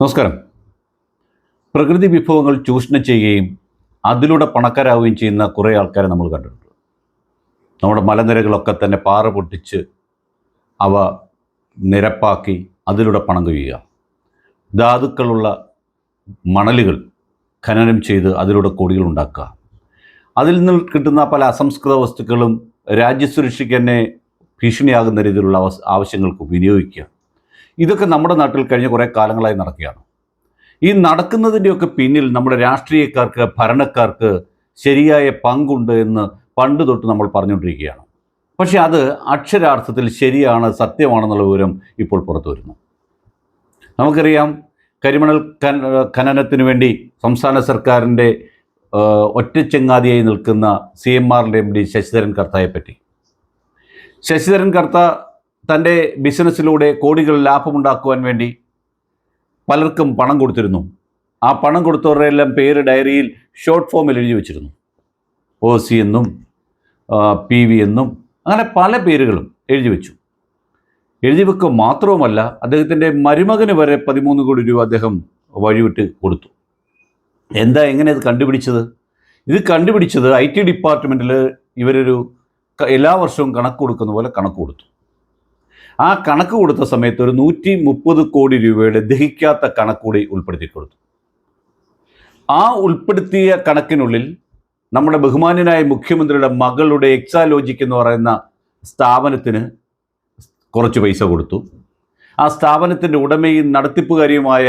നമസ്കാരം. പ്രകൃതി വിഭവങ്ങൾ ചൂഷണം ചെയ്യുകയും അതിലൂടെ പണക്കാരാവുകയും ചെയ്യുന്ന കുറേ ആൾക്കാരെ നമ്മൾ കണ്ടിട്ടുണ്ട്. നമ്മുടെ മലനിരകളൊക്കെ തന്നെ പാറ പൊട്ടിച്ച് അവ നിരപ്പാക്കി അതിലൂടെ പണം കൊയ്യുക. ധാതുക്കളുള്ള മണലുകൾ ഖനനം ചെയ്ത് അതിലൂടെ കോടികൾ ഉണ്ടാക്കുക. അതിൽ നിന്ന് കിട്ടുന്ന പല അസംസ്കൃത വസ്തുക്കളും രാജ്യസുരക്ഷയ്ക്ക് തന്നെ ഭീഷണിയാകുന്ന രീതിയിലുള്ള ആവശ്യങ്ങൾക്ക് വിനിയോഗിക്കുക. ഇതൊക്കെ നമ്മുടെ നാട്ടിൽ കഴിഞ്ഞ കുറേ കാലങ്ങളായി നടക്കുകയാണ്. ഈ നടക്കുന്നതിൻ്റെയൊക്കെ പിന്നിൽ നമ്മുടെ രാഷ്ട്രീയക്കാർക്ക്, ഭരണക്കാർക്ക് ശരിയായ പങ്കുണ്ട് എന്ന് പണ്ട് തൊട്ട് നമ്മൾ പറഞ്ഞുകൊണ്ടിരിക്കുകയാണ്. പക്ഷേ അത് അക്ഷരാർത്ഥത്തിൽ ശരിയാണ്, സത്യമാണെന്നുള്ള വിവരം ഇപ്പോൾ പുറത്തു വരുന്നു. നമുക്കറിയാം, കരിമണൽ ഖനനത്തിന് വേണ്ടി സംസ്ഥാന സർക്കാരിൻ്റെ ഒറ്റച്ചെങ്ങാതിയായി നിൽക്കുന്ന CMRൻ്റെ MD ശശിധരൻ കർത്തയെപ്പറ്റി. ശശിധരൻ കർത്ത തൻ്റെ ബിസിനസ്സിലൂടെ കോടികൾ ലാഭമുണ്ടാക്കുവാൻ വേണ്ടി പലർക്കും പണം കൊടുത്തിരുന്നു. ആ പണം കൊടുത്തവരുടെ എല്ലാം പേര് ഡയറിയിൽ ഷോർട്ട് ഫോമിൽ എഴുതി വച്ചിരുന്നു. OC എന്നും PV എന്നും അങ്ങനെ പല പേരുകളും എഴുതി വെച്ചു. എഴുതി വെക്കുക മാത്രവുമല്ല, അദ്ദേഹത്തിൻ്റെ മരുമകന് വരെ 13 കോടി രൂപ അദ്ദേഹം വഴിവിട്ട് കൊടുത്തു. എങ്ങനെ ഇത് കണ്ടുപിടിച്ചത്? ഇത് കണ്ടുപിടിച്ചത് IT ഡിപ്പാർട്ട്മെൻറ്റിൽ ഇവരൊരു എല്ലാ വർഷവും കണക്ക് കൊടുക്കുന്ന പോലെ കണക്ക് കൊടുത്തു. ആ കണക്ക് കൊടുത്ത സമയത്ത് ഒരു 130 കോടി രൂപയുടെ ദഹിക്കാത്ത കണക്കൂടി ഉൾപ്പെടുത്തി കൊടുത്തു. ആ ഉൾപ്പെടുത്തിയ കണക്കിനുള്ളിൽ നമ്മുടെ ബഹുമാന്യനായ മുഖ്യമന്ത്രിയുടെ മകളുടെ എക്സാലോജിക് എന്ന് പറയുന്ന സ്ഥാപനത്തിന് കുറച്ച് പൈസ കൊടുത്തു. ആ സ്ഥാപനത്തിൻ്റെ ഉടമയും നടത്തിപ്പുകാരിയുമായ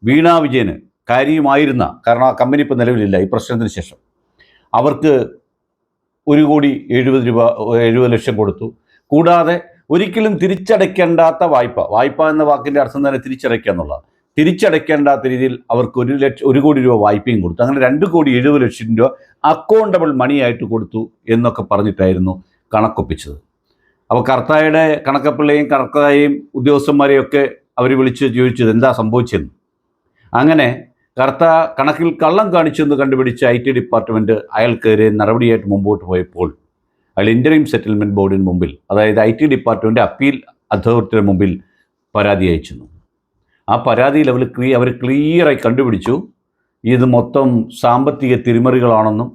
വീണ വിജയന് കാര്യമായിരുന്ന, കാരണം ആ കമ്പനി ഇപ്പോൾ നിലവിലില്ല ഈ പ്രശ്നത്തിന് ശേഷം, അവർക്ക് 1,70 ലക്ഷം കൊടുത്തു. കൂടാതെ ഒരിക്കലും തിരിച്ചടയ്ക്കേണ്ടാത്ത വായ്പ എന്ന വാക്കിൻ്റെ അർത്ഥം തന്നെ തിരിച്ചടയ്ക്കുക എന്നുള്ളത്. തിരിച്ചടയ്ക്കേണ്ടാത്ത രീതിയിൽ അവർക്ക് 1 കോടി രൂപ വായ്പയും കൊടുത്തു. അങ്ങനെ 2,70 ലക്ഷം രൂപ അക്കൗണ്ടബിൾ മണിയായിട്ട് കൊടുത്തു എന്നൊക്കെ പറഞ്ഞിട്ടായിരുന്നു കണക്കൊപ്പിച്ചത്. അപ്പോൾ കർത്തായുടെ കണക്കപ്പിള്ളയും കർത്തായെയും ഉദ്യോഗസ്ഥന്മാരെയൊക്കെ അവർ വിളിച്ച് ചോദിച്ചത് എന്താ സംഭവിച്ചതെന്ന്. അങ്ങനെ കർത്ത കണക്കിൽ കള്ളം കാണിച്ചെന്ന് കണ്ടുപിടിച്ച് IT ഡിപ്പാർട്ട്മെൻറ്റ് അയാൾക്കെതിരെ നടപടിയായിട്ട് മുമ്പോട്ട് പോയപ്പോൾ അയാൾ ഇൻ്ററിം സെറ്റിൽമെൻറ്റ് ബോർഡിന് മുമ്പിൽ, അതായത് IT ഡിപ്പാർട്ട്മെൻറ്റ് അപ്പീൽ അതോറിറ്റിയുടെ മുമ്പിൽ പരാതി അയച്ചിരുന്നു. ആ പരാതിയിൽ അവർ ക്ലിയറായി കണ്ടുപിടിച്ചു ഇത് മൊത്തം സാമ്പത്തിക തിരിമറികളാണെന്നും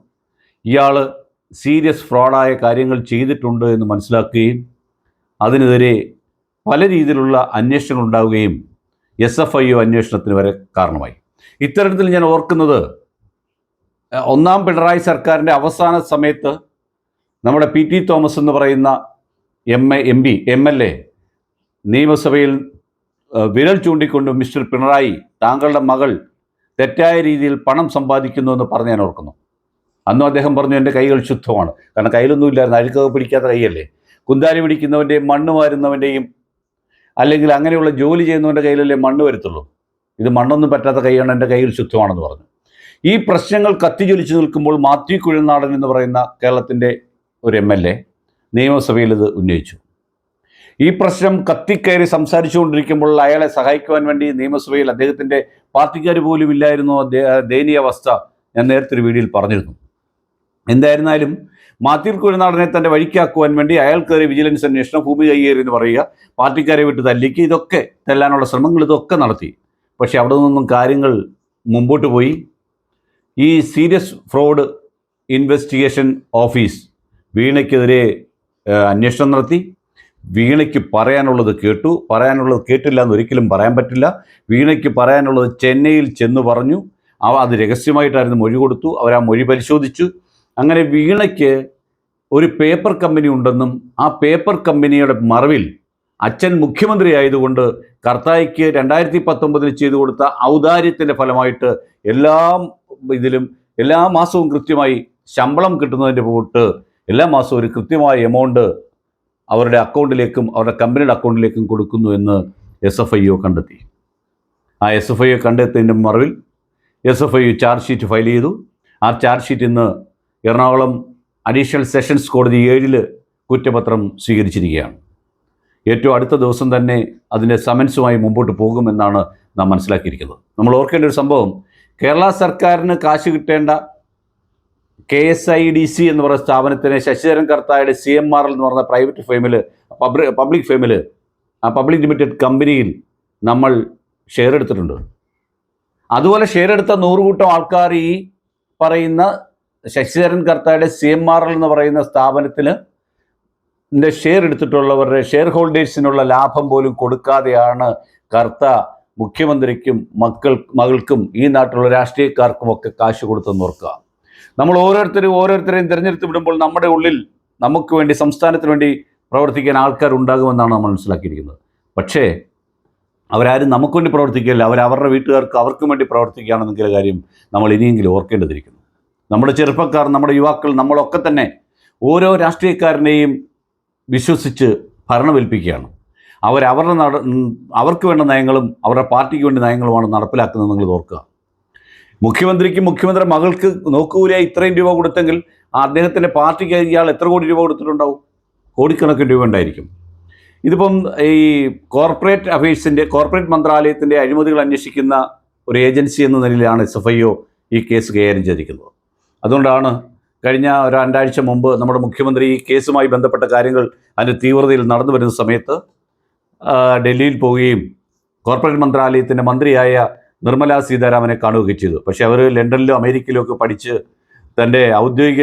ഇയാൾ സീരിയസ് ഫ്രോഡായ കാര്യങ്ങൾ ചെയ്തിട്ടുണ്ട് എന്ന് മനസ്സിലാക്കുകയും അതിനെതിരെ പല രീതിയിലുള്ള അന്വേഷണങ്ങൾ ഉണ്ടാവുകയും SFIO അന്വേഷണത്തിന് വരെ കാരണമായി. ഇത്തരത്തിൽ ഞാൻ ഓർക്കുന്നത്, ഒന്നാം പിണറായി സർക്കാരിൻ്റെ അവസാന സമയത്ത് നമ്മുടെ PT തോമസ് എന്ന് പറയുന്ന MLA നിയമസഭയിൽ വിരൽ ചൂണ്ടിക്കൊണ്ട് മിസ്റ്റർ പിണറായി, താങ്കളുടെ മകൾ തെറ്റായ രീതിയിൽ പണം സമ്പാദിക്കുന്നു എന്ന് പറഞ്ഞ് ഞാൻ ഓർക്കുന്നു. അന്നും അദ്ദേഹം പറഞ്ഞു എൻ്റെ കൈകൾ ശുദ്ധമാണ്. കാരണം കയ്യിലൊന്നും ഇല്ലായിരുന്നു, അഴുക്കൊക്കെ പിടിക്കാത്ത കൈയല്ലേ. കുന്താലി പിടിക്കുന്നവൻ്റെയും മണ്ണ് വാരുന്നവൻ്റെയും അല്ലെങ്കിൽ അങ്ങനെയുള്ള ജോലി ചെയ്യുന്നവൻ്റെ കയ്യിലല്ലേ മണ്ണ് വരത്തുള്ളൂ. ഇത് മണ്ണൊന്നും പറ്റാത്ത കൈയാണ്, എൻ്റെ കൈകൾ ശുദ്ധമാണെന്ന് പറഞ്ഞു. ഈ പ്രശ്നങ്ങൾ കത്തിജ്വലിച്ച് നിൽക്കുമ്പോൾ മാത്യു കുഴൽനാടൻ എന്ന് പറയുന്ന കേരളത്തിൻ്റെ ഒരു MLA നിയമസഭയിൽ ഇത് ഉന്നയിച്ചു. ഈ പ്രശ്നം കത്തിക്കയറി സംസാരിച്ചുകൊണ്ടിരിക്കുമ്പോൾ അയാളെ സഹായിക്കുവാൻ വേണ്ടി നിയമസഭയിൽ അദ്ദേഹത്തിൻ്റെ പാർട്ടിക്കാർ പോലും ഇല്ലായിരുന്നു. ദയനീയ അവസ്ഥ ഞാൻ നേരത്തെ ഒരു വീഡിയോയിൽ പറഞ്ഞിരുന്നു. എന്തായിരുന്നാലും മാത്യു കുഴൽനാടനെ തൻ്റെ വഴിക്കാക്കുവാൻ വേണ്ടി അയാൾക്കെതിരെ വിജിലൻസ് അന്വേഷണം, ഭൂമി കയ്യേറി എന്ന് പറയുക, പാർട്ടിക്കാരെ വിട്ട് തല്ലിക്ക്, ഇതൊക്കെ തെല്ലാനുള്ള ശ്രമങ്ങൾ ഇതൊക്കെ നടത്തി. പക്ഷേ അവിടെ നിന്നും കാര്യങ്ങൾ മുമ്പോട്ട് പോയി. ഈ സീരിയസ് ഫ്രോഡ് ഇൻവെസ്റ്റിഗേഷൻ ഓഫീസ് വീണയ്ക്കെതിരെ അന്വേഷണം നടത്തി. വീണയ്ക്ക് പറയാനുള്ളത് കേട്ടു. പറയാനുള്ളത് കേട്ടില്ല എന്ന് ഒരിക്കലും പറയാൻ പറ്റില്ല. വീണയ്ക്ക് പറയാനുള്ളത് ചെന്നൈയിൽ ചെന്ന് പറഞ്ഞു. അത് രഹസ്യമായിട്ടായിരുന്നു മൊഴി കൊടുത്തു. അവർ ആ മൊഴി പരിശോധിച്ചു. അങ്ങനെ വീണയ്ക്ക് ഒരു പേപ്പർ കമ്പനി ഉണ്ടെന്നും ആ പേപ്പർ കമ്പനിയുടെ മറവിൽ അച്ഛൻ മുഖ്യമന്ത്രി ആയതുകൊണ്ട് കർത്തായ്ക്ക് 2019 ചെയ്തു കൊടുത്ത ഔദാര്യത്തിൻ്റെ ഫലമായിട്ട് എല്ലാ മാസവും കൃത്യമായി ശമ്പളം കിട്ടുന്നതിൻ്റെ കൂട്ട് എല്ലാ മാസവും ഒരു കൃത്യമായ എമൗണ്ട് അവരുടെ അക്കൗണ്ടിലേക്കും അവരുടെ കമ്പനിയുടെ അക്കൗണ്ടിലേക്കും കൊടുക്കുന്നു എന്ന് SFIO കണ്ടെത്തി. ആ SFIO കണ്ടെത്തിയതിൻ്റെ മറവിൽ SFIO ചാർജ് ഷീറ്റ് ഫയൽ ചെയ്തു. ആ ചാർജ് ഷീറ്റ് ഇന്ന് എറണാകുളം അഡീഷണൽ സെഷൻസ് കോടതി 7 കുറ്റപത്രം സ്വീകരിച്ചിരിക്കുകയാണ്. ഏറ്റവും അടുത്ത ദിവസം തന്നെ അതിൻ്റെ സമൻസുമായി മുമ്പോട്ട് പോകുമെന്നാണ് നാം മനസ്സിലാക്കിയിരിക്കുന്നത്. നമ്മൾ ഓർക്കേണ്ട ഒരു സംഭവം, കേരള സർക്കാരിന് കാശ് കിട്ടേണ്ട KSIDC എന്ന് പറയുന്ന സ്ഥാപനത്തിന് ശശിധരൻ കർത്തായുടെ CMRL എന്ന് പറഞ്ഞ പ്രൈവറ്റ് ഫേമിൽ, പബ്ലിക് ഫേമിൽ, ആ പബ്ലിക് ലിമിറ്റഡ് കമ്പനിയിൽ നമ്മൾ ഷെയർ എടുത്തിട്ടുണ്ട്. അതുപോലെ ഷെയർ എടുത്ത 100 കൂട്ടം ആൾക്കാർ ഈ പറയുന്ന ശശിധരൻ കർത്തയുടെ CMRL എന്ന് പറയുന്ന സ്ഥാപനത്തിന് ഷെയർ എടുത്തിട്ടുള്ളവരുടെ ഷെയർ ഹോൾഡേഴ്സിനുള്ള ലാഭം പോലും കൊടുക്കാതെയാണ് കർത്ത മുഖ്യമന്ത്രിക്കും മകൾക്കും ഈ നാട്ടിലുള്ള രാഷ്ട്രീയക്കാർക്കും ഒക്കെ കാശ് കൊടുത്തെന്ന് ഓർക്കുക. നമ്മൾ ഓരോരുത്തരെയും തിരഞ്ഞെടുത്ത് വിടുമ്പോൾ നമ്മുടെ ഉള്ളിൽ നമുക്ക് വേണ്ടി, സംസ്ഥാനത്തിന് വേണ്ടി പ്രവർത്തിക്കാൻ ആൾക്കാരുണ്ടാകുമെന്നാണ് നമ്മൾ മനസ്സിലാക്കിയിരിക്കുന്നത്. പക്ഷേ അവരാരും നമുക്ക് വേണ്ടി പ്രവർത്തിക്കില്ല, അവരവരുടെ വീട്ടുകാർക്ക് അവർക്കും വേണ്ടി പ്രവർത്തിക്കുകയാണെന്നെങ്കിലെ കാര്യം നമ്മൾ ഇനിയെങ്കിലും ഓർക്കേണ്ടതിരിക്കുന്നു. നമ്മുടെ ചെറുപ്പക്കാർ, നമ്മുടെ യുവാക്കൾ, നമ്മളൊക്കെ തന്നെ ഓരോ രാഷ്ട്രീയക്കാരനെയും വിശ്വസിച്ച് ഭരണമേൽപ്പിക്കുകയാണ്. അവർക്ക് വേണ്ട നയങ്ങളും അവരുടെ പാർട്ടിക്ക് വേണ്ടി നയങ്ങളുമാണ് നടപ്പിലാക്കുന്നത്. നിങ്ങൾ ഓർക്കുക, മുഖ്യമന്ത്രി മകൾക്ക് നോക്കൂല ഇത്രയും രൂപ കൊടുത്തെങ്കിൽ അദ്ദേഹത്തിൻ്റെ പാർട്ടിക്ക് ഇയാൾ എത്ര കോടി രൂപ കൊടുത്തിട്ടുണ്ടാവും? കോടിക്കണക്കിന് രൂപ ഉണ്ടായിരിക്കും. ഇതിപ്പം ഈ കോർപ്പറേറ്റ് മന്ത്രാലയത്തിൻ്റെ അഴിമതികൾ അന്വേഷിക്കുന്ന ഒരു ഏജൻസി എന്ന നിലയിലാണ് SFIO ഈ കേസ് കൈകാര്യം ചെയ്തിരിക്കുന്നത്. അതുകൊണ്ടാണ് കഴിഞ്ഞ ഒരു 2 ആഴ്ച മുമ്പ് നമ്മുടെ മുഖ്യമന്ത്രി ഈ കേസുമായി ബന്ധപ്പെട്ട കാര്യങ്ങൾ അതിൻ്റെ തീവ്രതയിൽ നടന്നു വരുന്ന സമയത്ത് ഡൽഹിയിൽ പോവുകയും കോർപ്പറേറ്റ് മന്ത്രാലയത്തിൻ്റെ മന്ത്രിയായ നിർമ്മല സീതാരാമനെ കാണുകയും ചെയ്തു. പക്ഷേ അവർ ലണ്ടനിലും അമേരിക്കയിലും ഒക്കെ പഠിച്ച് തൻ്റെ ഔദ്യോഗിക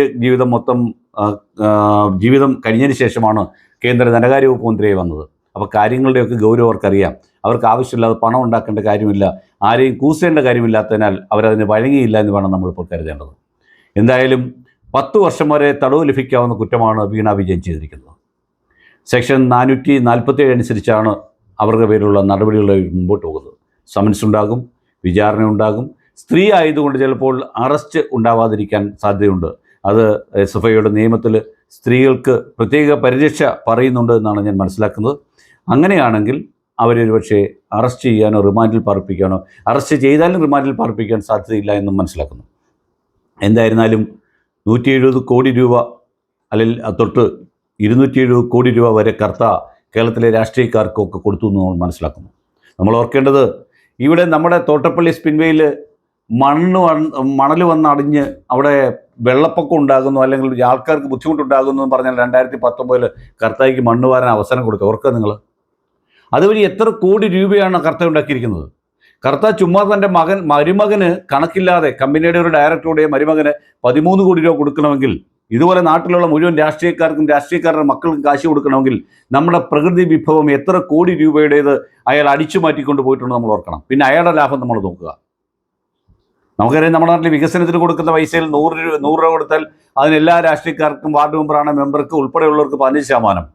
ജീവിതം കഴിഞ്ഞതിന് ശേഷമാണ് കേന്ദ്ര ധനകാര്യ വകുപ്പ് മന്ത്രിയായി വന്നത്. അപ്പോൾ കാര്യങ്ങളുടെയൊക്കെ ഗൗരവം അവർക്കറിയാം. അവർക്ക് ആവശ്യമില്ലാതെ പണം ഉണ്ടാക്കേണ്ട കാര്യമില്ല, ആരെയും കൂസേണ്ട കാര്യമില്ലാത്തതിനാൽ അവരതിന് വഴങ്ങിയില്ല എന്ന് വേണം നമ്മളിപ്പോൾ കരുതേണ്ടത്. എന്തായാലും 10 വർഷം വരെ തടവ് ലഭിക്കാവുന്ന കുറ്റമാണ് വീണ വിജയൻ ചെയ്തിരിക്കുന്നത്. സെക്ഷൻ 447 അനുസരിച്ചാണ് അവരുടെ പേരിലുള്ള നടപടികൾ മുമ്പോട്ട് പോകുന്നത്. സമൻസ് ഉണ്ടാകും, വിചാരണ ഉണ്ടാകും. സ്ത്രീ ആയതുകൊണ്ട് ചിലപ്പോൾ അറസ്റ്റ് ഉണ്ടാവാതിരിക്കാൻ സാധ്യതയുണ്ട്. അത് SFIയുടെ നിയമത്തിൽ സ്ത്രീകൾക്ക് പ്രത്യേക പരിരക്ഷ പറയുന്നുണ്ട് എന്നാണ് ഞാൻ മനസ്സിലാക്കുന്നത്. അങ്ങനെയാണെങ്കിൽ അവരൊരു പക്ഷേ അറസ്റ്റ് ചെയ്യാനോ റിമാൻഡിൽ പാർപ്പിക്കാനോ, അറസ്റ്റ് ചെയ്താലും റിമാൻഡിൽ പാർപ്പിക്കാൻ സാധ്യതയില്ല എന്നും മനസ്സിലാക്കുന്നു. എന്തായിരുന്നാലും 170 കോടി രൂപ അല്ലെങ്കിൽ തൊട്ട് 270 കോടി രൂപ വരെ കർത്ത കേരളത്തിലെ രാഷ്ട്രീയക്കാർക്കൊക്കെ കൊടുത്തു എന്ന് നമ്മൾ മനസ്സിലാക്കുന്നു. നമ്മൾ ഓർക്കേണ്ടത്, ഇവിടെ നമ്മുടെ തോട്ടപ്പള്ളി സ്പിൻവേയിൽ മണൽ വന്നടിഞ്ഞ് അവിടെ വെള്ളപ്പൊക്കം ഉണ്ടാകുന്നു, അല്ലെങ്കിൽ ആൾക്കാർക്ക് ബുദ്ധിമുട്ടുണ്ടാകുന്നു എന്ന് പറഞ്ഞാൽ 2019 കർത്തായ്ക്ക് മണ്ണ് വാരാൻ അവസരം കൊടുത്തു. ഓർക്കുക നിങ്ങൾ, അതുവഴി എത്ര കോടി രൂപയാണ് കർത്ത ഉണ്ടാക്കിയിരിക്കുന്നത്. കർത്ത ചുമ്മാ തൻ്റെ മരുമകന് കണക്കില്ലാതെ കമ്പനിയുടെ ഒരു ഡയറക്ടറുടെ മരുമകന് 13 കോടി രൂപ കൊടുക്കണമെങ്കിൽ, ഇതുപോലെ നാട്ടിലുള്ള മുഴുവൻ രാഷ്ട്രീയക്കാർക്കും രാഷ്ട്രീയക്കാരുടെ മക്കൾക്കും കാശ് കൊടുക്കണമെങ്കിൽ നമ്മുടെ പ്രകൃതി വിഭവം എത്ര കോടി രൂപയുടേത് അയാൾ അടിച്ചു മാറ്റിക്കൊണ്ട് പോയിട്ടുണ്ട് നമ്മൾ ഓർക്കണം. പിന്നെ അയാളുടെ ലാഭം നമ്മൾ നോക്കുക. നമുക്കറിയാം, നമ്മുടെ നാട്ടിൽ വികസനത്തിന് കൊടുക്കുന്ന പൈസയിൽ 100 രൂപ കൊടുത്താൽ അതിന് എല്ലാ രാഷ്ട്രീയക്കാർക്കും, വാർഡ് മെമ്പർക്ക് ഉൾപ്പെടെയുള്ളവർക്ക് 15%,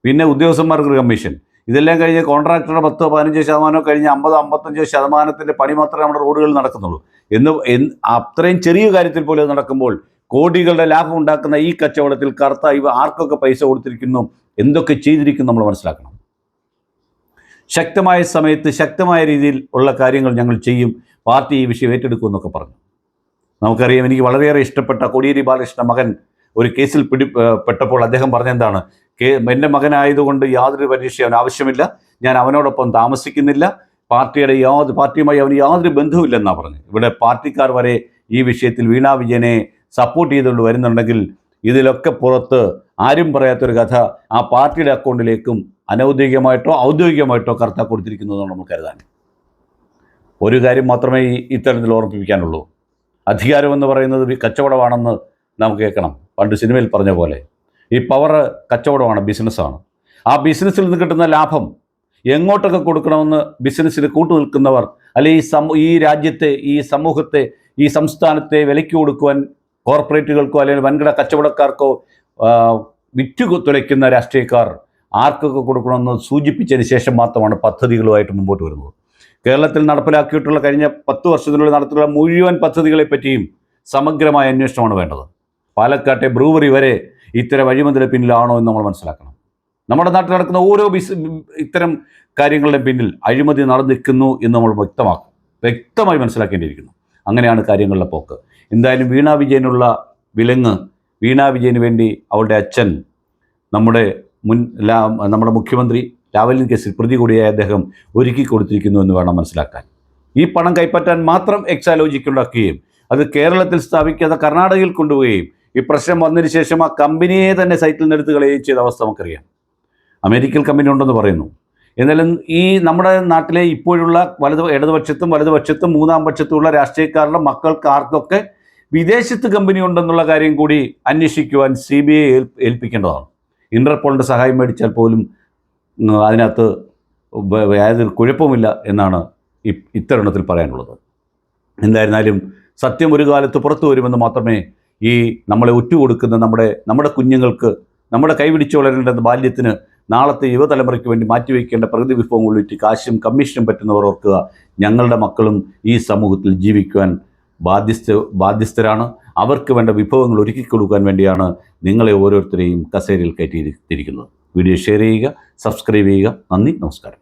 പിന്നെ ഉദ്യോഗസ്ഥന്മാർക്ക് ഒരു കമ്മീഷൻ. ഇതെല്ലാം കഴിഞ്ഞ് കോൺട്രാക്ടറുടെ 10-15% കഴിഞ്ഞ് 50-55% പണി മാത്രമേ നമ്മുടെ റോഡുകളിൽ നടക്കുന്നുള്ളൂ. അത്രയും ചെറിയ കാര്യത്തിൽ പോലും നടക്കുമ്പോൾ കോടികളുടെ ലാഭം ഉണ്ടാക്കുന്ന ഈ കച്ചവടത്തിൽ കർത്ത ആർക്കൊക്കെ പൈസ കൊടുത്തിരിക്കുന്നു, എന്തൊക്കെ ചെയ്തിരിക്കുന്നു നമ്മൾ മനസ്സിലാക്കണം. ശക്തമായ സമയത്ത് ശക്തമായ രീതിയിൽ ഉള്ള കാര്യങ്ങൾ ഞങ്ങൾ ചെയ്യും, പാർട്ടി ഈ വിഷയം ഏറ്റെടുക്കുമെന്നൊക്കെ പറഞ്ഞു. നമുക്കറിയാം, എനിക്ക് വളരെയേറെ ഇഷ്ടപ്പെട്ട കോടിയേരി ബാലകൃഷ്ണ മകൻ ഒരു കേസിൽ പെട്ടപ്പോൾ അദ്ദേഹം പറഞ്ഞെന്താണ്, എൻ്റെ മകനായതുകൊണ്ട് യാതൊരു പരീക്ഷയും ആവശ്യമില്ല, ഞാൻ അവനോടൊപ്പം താമസിക്കുന്നില്ല, പാർട്ടിയുമായി അവന് യാതൊരു ബന്ധവുമില്ലെന്നാണ് പറഞ്ഞത്. ഇവിടെ പാർട്ടിക്കാർ വരെ ഈ വിഷയത്തിൽ വീണ വിജയനെ സപ്പോർട്ട് ചെയ്തുകൊണ്ട് വരുന്നുണ്ടെങ്കിൽ ഇതിലൊക്കെ പുറത്ത് ആരും പറയാത്തൊരു കഥ ആ പാർട്ടിയുടെ അക്കൗണ്ടിലേക്കും അനൗദ്യോഗികമായിട്ടോ ഔദ്യോഗികമായിട്ടോ കർത്ത കൊടുത്തിരിക്കുന്നതാണ് നമ്മൾ കരുതാൻ. ഒരു കാര്യം മാത്രമേ ഇത്തരത്തിൽ ഓർമ്മിപ്പിക്കാനുള്ളൂ, അധികാരമെന്ന് പറയുന്നത് കച്ചവടമാണെന്ന് നാം കേൾക്കണം. പണ്ട് സിനിമയിൽ പറഞ്ഞ പോലെ ഈ പവർ കച്ചവടമാണ്, ബിസിനസ്സാണ്. ആ ബിസിനസ്സിൽ നിന്ന് കിട്ടുന്ന ലാഭം എങ്ങോട്ടൊക്കെ കൊടുക്കണമെന്ന് ബിസിനസ്സിന് കൂട്ടുനിൽക്കുന്നവർ, അല്ലെങ്കിൽ ഈ രാജ്യത്തെ, ഈ സമൂഹത്തെ, ഈ സംസ്ഥാനത്തെ വിലയ്ക്ക് കൊടുക്കുവാൻ കോർപ്പറേറ്റുകൾക്കോ അല്ലെങ്കിൽ വൻകിട കച്ചവടക്കാർക്കോ വിറ്റുതുലയ്ക്കുന്ന രാഷ്ട്രീയക്കാർ ആർക്കൊക്കെ കൊടുക്കണമെന്ന് സൂചിപ്പിച്ചതിന് ശേഷം മാത്രമാണ് പദ്ധതികളുമായിട്ട് മുമ്പോട്ട് വരുന്നത്. കേരളത്തിൽ നടപ്പിലാക്കിയിട്ടുള്ള കഴിഞ്ഞ 10 വർഷത്തിനുള്ളിൽ നടത്തിയിട്ടുള്ള മുഴുവൻ പദ്ധതികളെപ്പറ്റിയും സമഗ്രമായ അന്വേഷണമാണ് വേണ്ടത്. പാലക്കാട്ടെ ബ്രൂവറി വരെ ഇത്തരം അഴിമതിയുടെ പിന്നിലാണോ എന്ന് നമ്മൾ മനസ്സിലാക്കണം. നമ്മുടെ നാട്ടിൽ നടക്കുന്ന ഓരോ ഇത്തരം കാര്യങ്ങളുടെ പിന്നിൽ അഴിമതി നടന്നിരിക്കുന്നു എന്ന് നമ്മൾ വ്യക്തമായി മനസ്സിലാക്കേണ്ടിയിരിക്കുന്നു. അങ്ങനെയാണ് കാര്യങ്ങളുടെ പോക്ക്. എന്തായാലും വീണ വിജയനുള്ള വിലങ്ങ്, വീണ വിജയന് വേണ്ടി അവളുടെ അച്ഛൻ, നമ്മുടെ മുഖ്യമന്ത്രി ലാവലിൻ കേസിൽ പ്രതി കൂടിയായ അദ്ദേഹം ഒരുക്കി കൊടുത്തിരിക്കുന്നു എന്ന് വേണം മനസ്സിലാക്കാൻ. ഈ പണം കൈപ്പറ്റാൻ മാത്രം എക്സാലോജിക്ക് ഉണ്ടാക്കുകയും അത് കേരളത്തിൽ സ്ഥാപിക്കാതെ കർണാടകയിൽ കൊണ്ടുപോവുകയും ഈ പ്രശ്നം വന്നതിന് ശേഷം ആ കമ്പനിയെ തന്നെ സൈറ്റിൽ നിന്ന് എടുത്ത് കളയുകയും ചെയ്ത അവസ്ഥ നമുക്കറിയാം. അമേരിക്കൻ കമ്പനി ഉണ്ടെന്ന് പറയുന്നു. എന്നാലും ഈ നമ്മുടെ നാട്ടിലെ ഇപ്പോഴുള്ള ഇടതുപക്ഷത്തും മൂന്നാം പക്ഷത്തുമുള്ള രാഷ്ട്രീയക്കാരുടെ മക്കൾക്ക് ആർക്കൊക്കെ വിദേശത്ത് കമ്പനി ഉണ്ടെന്നുള്ള കാര്യം കൂടി അന്വേഷിക്കുവാൻ CBI ഏൽപ്പിക്കേണ്ടതാണ്. ഇന്റർപോളിൻ്റെ സഹായം മേടിച്ചാൽ പോലും അതിനകത്ത് യാതൊരു കുഴപ്പമില്ല എന്നാണ് ഇത്തരുണത്തിൽ പറയാനുള്ളത്. എന്തായിരുന്നാലും സത്യം ഒരു കാലത്ത് പുറത്തു വരുമെന്ന് മാത്രമേ ഈ നമ്മളെ ഒറ്റുകൊടുക്കുന്ന നമ്മുടെ കുഞ്ഞുങ്ങൾക്ക്, നമ്മുടെ കൈപിടിച്ച് വളരേണ്ട ബാല്യത്തിന്, നാളത്തെ യുവതലമുറയ്ക്ക് വേണ്ടി മാറ്റിവെക്കേണ്ട പ്രകൃതി വിഭവങ്ങൾ വിറ്റ് കാശും കമ്മീഷനും പറ്റുന്നവർ ഓർക്കുക, ഞങ്ങളുടെ മക്കളും ഈ സമൂഹത്തിൽ ജീവിക്കുവാൻ ബാധ്യസ്ഥരാണ്. അവർക്ക് വേണ്ട വിഭവങ്ങൾ ഒരുക്കി കൊടുക്കാൻ വേണ്ടിയാണ് നിങ്ങളെ ഓരോരുത്തരെയും കസേരയിൽ കയറ്റിയിരിക്കുന്നത്. വീഡിയോ ഷെയർ ചെയ്യുക, സബ്സ്ക്രൈബ് ചെയ്യുക. നന്ദി, നമസ്കാരം.